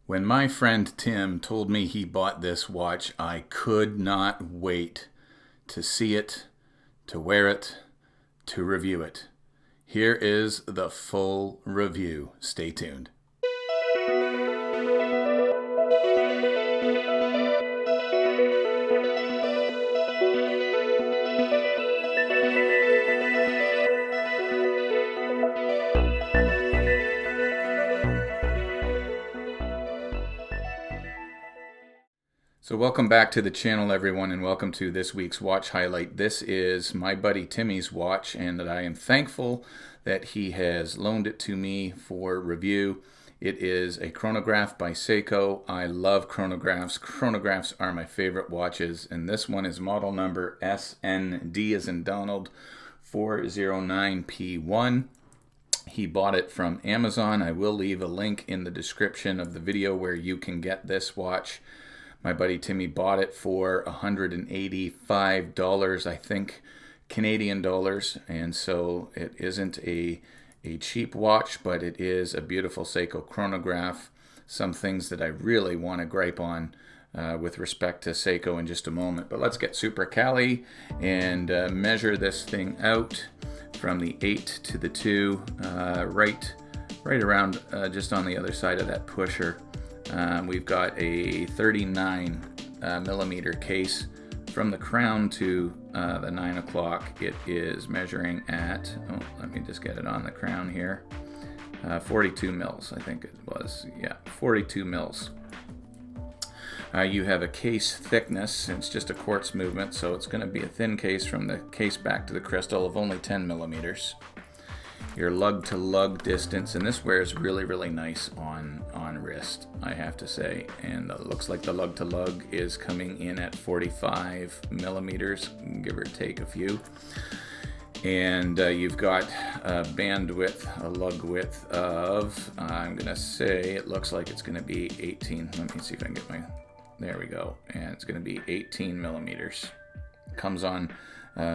When my friend Tim told me he bought this watch, I could not wait to see it, to wear it, to review it. Here is the full review. Stay tuned. So welcome back to the channel, everyone, and welcome to this week's watch highlight. This is my buddy Timmy's watch, and I am thankful that he has loaned it to me for review. It is a chronograph by Seiko. I love chronographs. Chronographs are my favorite watches, and this one is model number SND as in Donald 409P1. He bought it from Amazon. I will leave a link in the description of the video where you can get this watch. My buddy Timmy bought it for $185, I think, Canadian dollars, and so it isn't a cheap watch, but it is a beautiful Seiko chronograph. Some things that I really want to gripe on with respect to Seiko in just a moment. But let's get super cali and measure this thing out from the 8 to the 2, right around just on the other side of that pusher. We've got a 39 millimeter case from the crown to the 9 o'clock. It is measuring at, let me just get it on the crown here, 42 mils, I think it was. Yeah, 42 mils. You have a case thickness. It's just a quartz movement, so it's going to be a thin case from the case back to the crystal of only 10 millimeters. Your lug to lug distance, and this wears really, really nice on wrist, I have to say, and it looks like the lug to lug is coming in at 45 millimeters, give or take a few. And you've got a bandwidth, a lug width of, I'm gonna say it looks like it's gonna be 18. Let me see if I can get my, there we go, and it's gonna be 18 millimeters. Comes on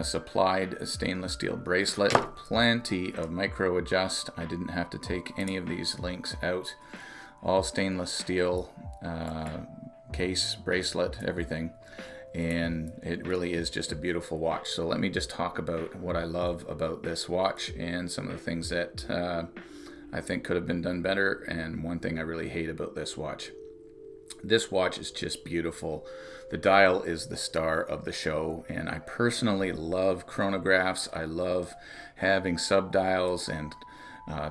supplied stainless steel bracelet, plenty of micro adjust. I didn't have to take any of these links out. All stainless steel case, bracelet, everything, and it really is just a beautiful watch. So let me just talk about what I love about this watch and some of the things that I think could have been done better, and one thing I really hate about this watch. This watch is just beautiful. The dial is the star of the show, and I personally love chronographs. I love having sub-dials, and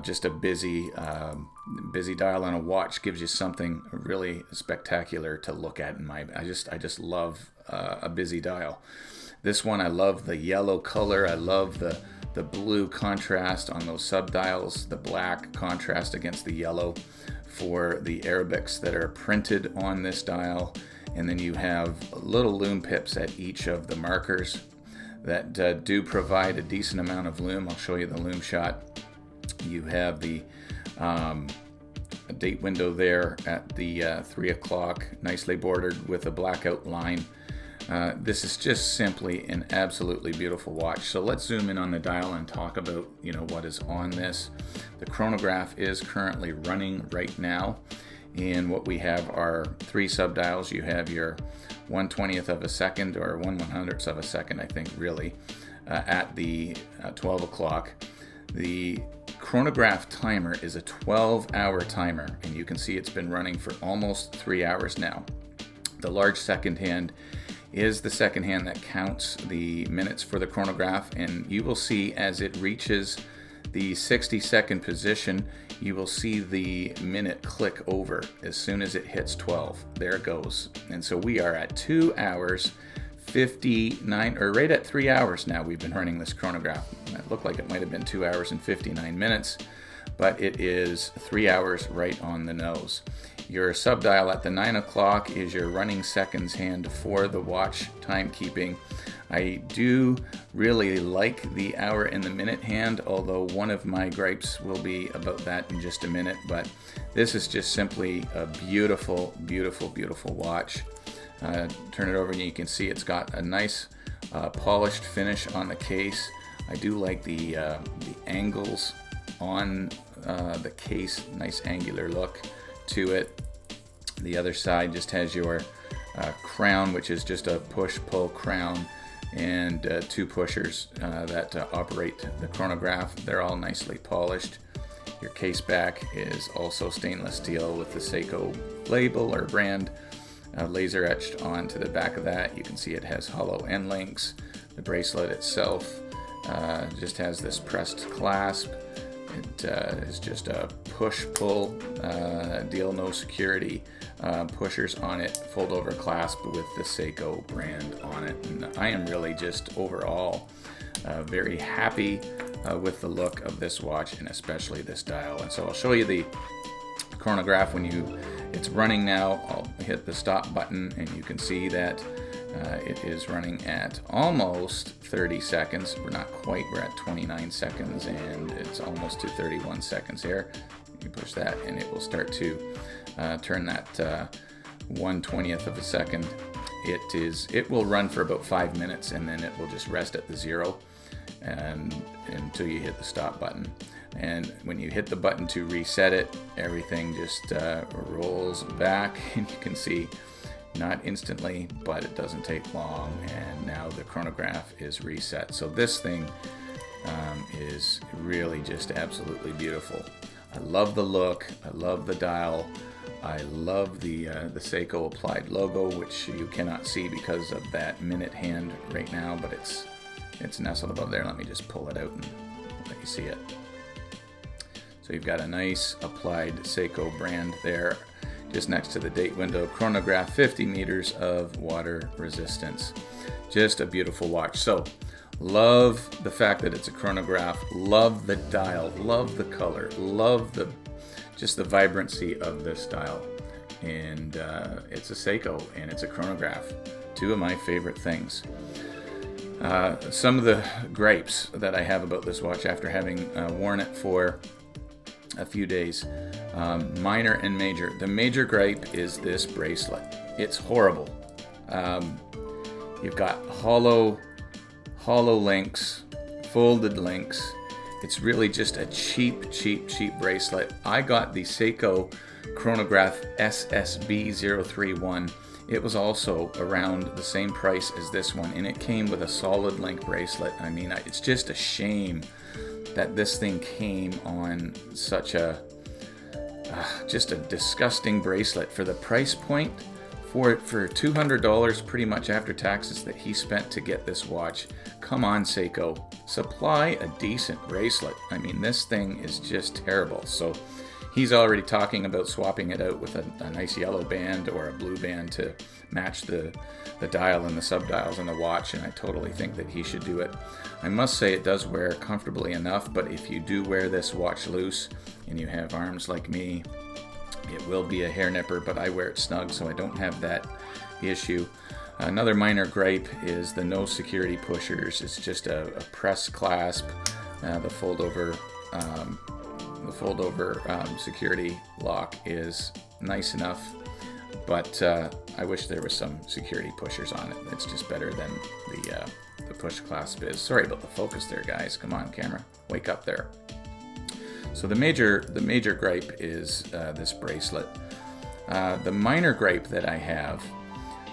just a busy dial on a watch gives you something really spectacular to look at. I just love a busy dial. This one, I love the yellow color. I love the blue contrast on those sub-dials, the black contrast against the yellow for the Arabics that are printed on this dial. And then you have little lume pips at each of the markers that do provide a decent amount of lume. I'll show you the lume shot. You have the date window there at the 3 o'clock, nicely bordered with a blackout line. This is just simply an absolutely beautiful watch. So let's zoom in on the dial and talk about, what is on this. The chronograph is currently running right now, and what we have are 3 sub-dials. You have your 1/20th of a second, or 1/100th of a second, I think, really, at the 12 o'clock. The chronograph timer is a 12-hour timer, and you can see it's been running for almost 3 hours now. The large second hand is the second hand that counts the minutes for the chronograph, and you will see as it reaches the 60-second position, you will see the minute click over as soon as it hits 12. There it goes. And so we are at 2 hours 59, or right at 3 hours now we've been running this chronograph. It looked like it might have been 2 hours and 59 minutes, but it is 3 hours right on the nose. Your sub-dial at the 9 o'clock is your running seconds hand for the watch timekeeping. I do really like the hour and the minute hand, although one of my gripes will be about that in just a minute. But this is just simply a beautiful, beautiful, beautiful watch. Turn it over and you can see it's got a nice polished finish on the case. I do like the angles on the case, nice angular look to it. The other side just has your crown, which is just a push-pull crown, and two pushers that operate the chronograph. They're all nicely polished. Your case back is also stainless steel with the Seiko label or brand laser etched onto the back of that. You can see it has hollow end links. The bracelet itself just has this pressed clasp. It is just a push-pull deal, no security. Pushers on it, fold-over clasp with the Seiko brand on it. And I am really just overall very happy with the look of this watch, and especially this dial. And so I'll show you the chronograph when it's running now. I'll hit the stop button, and you can see that it is running at almost 30 seconds. We're not quite, we're at 29 seconds, and it's almost to 31 seconds here. You push that, and it will start to turn that 1/20th of a second. It will run for about 5 minutes, and then it will just rest at the 0 and until you hit the stop button. And when you hit the button to reset it, everything just rolls back, and you can see, not instantly, but it doesn't take long, and now the chronograph is reset. So this thing is really just absolutely beautiful. I love the look, I love the dial, I love the Seiko applied logo, which you cannot see because of that minute hand right now, but it's nestled above there. Let me just pull it out and let you see it. So you've got a nice applied Seiko brand there, just next to the date window. Chronograph, 50 meters of water resistance. Just a beautiful watch. So love the fact that it's a chronograph, love the dial, love the color, love just the vibrancy of this dial. And it's a Seiko and it's a chronograph. Two of my favorite things. Some of the gripes that I have about this watch after having worn it for a few days, minor and major. The major gripe is this bracelet. It's horrible. You've got hollow links, folded links. It's really just a cheap bracelet. I got the Seiko Chronograph SSB031. It was also around the same price as this one, and it came with a solid link bracelet. I mean, it's just a shame that this thing came on such a just a disgusting bracelet for the price point. For $200 pretty much after taxes that he spent to get this watch. Come on, Seiko, supply a decent bracelet. I mean, this thing is just terrible. So he's already talking about swapping it out with a nice yellow band or a blue band to match the dial and the sub-dials on the watch, and I totally think that he should do it. I must say it does wear comfortably enough, but if you do wear this watch loose and you have arms like me, it will be a hair nipper, but I wear it snug, so I don't have that issue. Another minor gripe is the no security pushers. It's just a press clasp. The fold-over security lock is nice enough, but I wish there was some security pushers on it. It's just better than the push clasp is. Sorry about the focus there, guys. Come on, camera, wake up there. So the major gripe is this bracelet. The minor gripe that I have,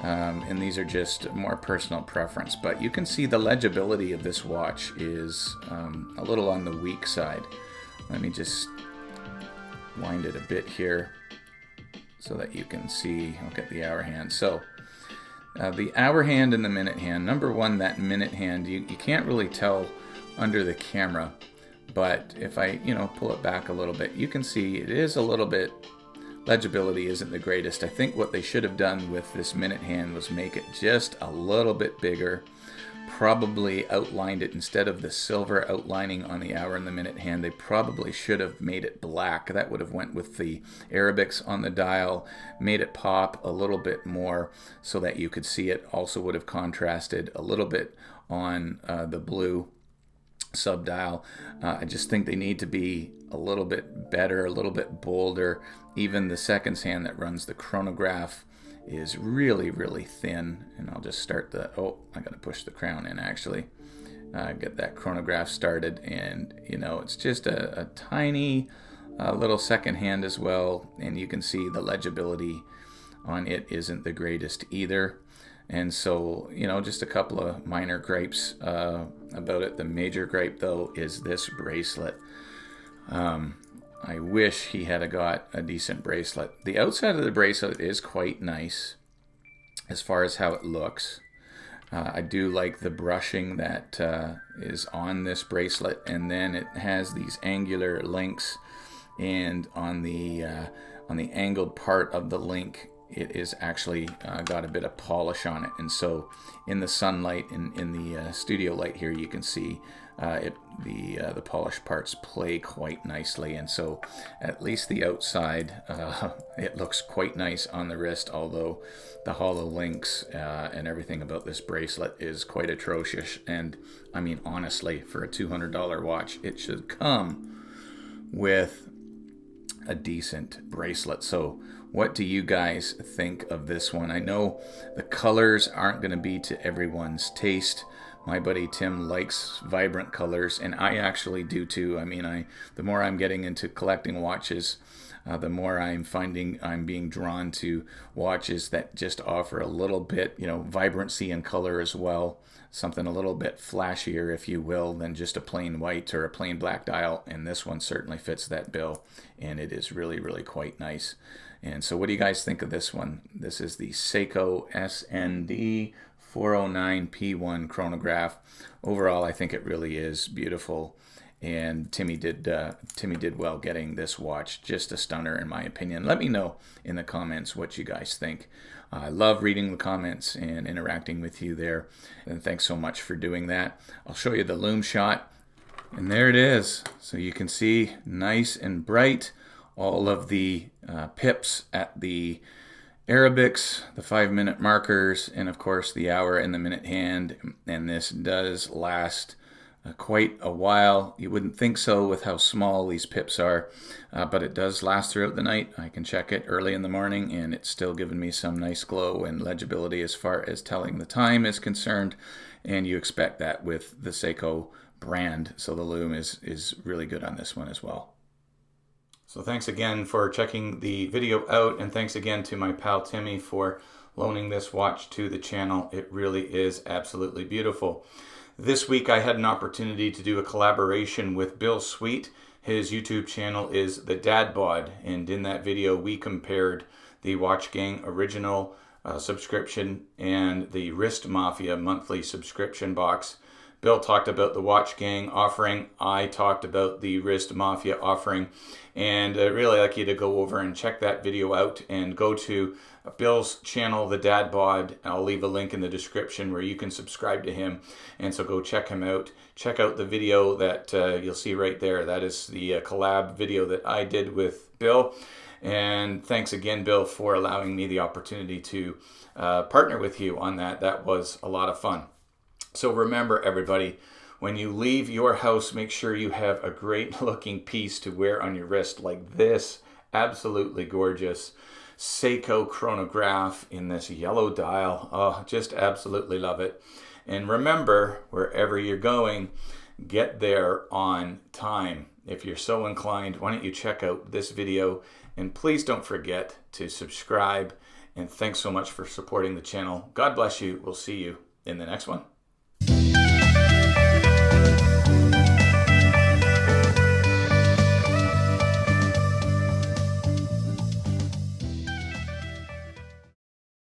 and these are just more personal preference, but you can see the legibility of this watch is a little on the weak side. Let me just wind it a bit here so that you can see. I'll get the hour hand. So the hour hand and the minute hand. Number one, that minute hand, you can't really tell under the camera. But if I, pull it back a little bit, you can see it is a little bit, legibility isn't the greatest. I think what they should have done with this minute hand was make it just a little bit bigger. Probably outlined it instead of the silver outlining on the hour and the minute hand. They probably should have made it black. That would have went with the Arabics on the dial, made it pop a little bit more so that you could see it. Also would have contrasted a little bit on the blue sub-dial. I just think they need to be a little bit better, a little bit bolder. Even the seconds hand that runs the chronograph is really thin. And I'll just start I gotta push the crown in actually. Get that chronograph started, and it's just a tiny little second hand as well, and you can see the legibility on it isn't the greatest either. And so, you know, just a couple of minor gripes about it. The major gripe, though, is this bracelet. I wish he had got a decent bracelet. The outside of the bracelet is quite nice as far as how it looks. I do like the brushing that is on this bracelet, and then it has these angular links, and on the angled part of the link, it is actually got a bit of polish on it. And so in the sunlight, in the studio light here, you can see the polished parts play quite nicely. And so at least the outside, it looks quite nice on the wrist, although the hollow links and everything about this bracelet is quite atrocious. And I mean, honestly, for a $200 watch, it should come with a decent bracelet. So what do you guys think of this one? I know the colors aren't going to be to everyone's taste. My buddy Tim likes vibrant colors, and I actually do too. I mean, the more I'm getting into collecting watches, the more I'm finding I'm being drawn to watches that just offer a little bit, you know, vibrancy and color as well. Something a little bit flashier, if you will, than just a plain white or a plain black dial. And this one certainly fits that bill, and it is really, really quite nice. And so what do you guys think of this one? This is the Seiko SND409P1 chronograph. Overall, I think it really is beautiful. And Timmy did well getting this watch. Just a stunner, in my opinion. Let me know in the comments what you guys think. I love reading the comments and interacting with you there. And thanks so much for doing that. I'll show you the Lume shot. And there it is. So you can see nice and bright. All of the pips at the Arabics, the 5-minute markers, and of course the hour and the minute hand. And this does last quite a while. You wouldn't think so with how small these pips are, but it does last throughout the night. I can check it early in the morning, and it's still giving me some nice glow and legibility as far as telling the time is concerned. And you expect that with the Seiko brand, so the Lume is really good on this one as well. So thanks again for checking the video out, and thanks again to my pal Timmy for loaning this watch to the channel. It really is absolutely beautiful. This week I had an opportunity to do a collaboration with Bill Sweet. His YouTube channel is The Dad Bod, and in that video we compared the Watch Gang original subscription and the Wrist Mafia monthly subscription box. Bill talked about the Watch Gang offering. I talked about the Wrist Mafia offering. And I'd really like you to go over and check that video out and go to Bill's channel, The Dad Bod. I'll leave a link in the description where you can subscribe to him. And so go check him out. Check out the video that you'll see right there. That is the collab video that I did with Bill. And thanks again, Bill, for allowing me the opportunity to partner with you on that. That was a lot of fun. So remember, everybody, when you leave your house, make sure you have a great looking piece to wear on your wrist like this absolutely gorgeous Seiko chronograph in this yellow dial. Oh, just absolutely love it. And remember, wherever you're going, get there on time. If you're so inclined, why don't you check out this video, and please don't forget to subscribe. And thanks so much for supporting the channel. God bless you. We'll see you in the next one.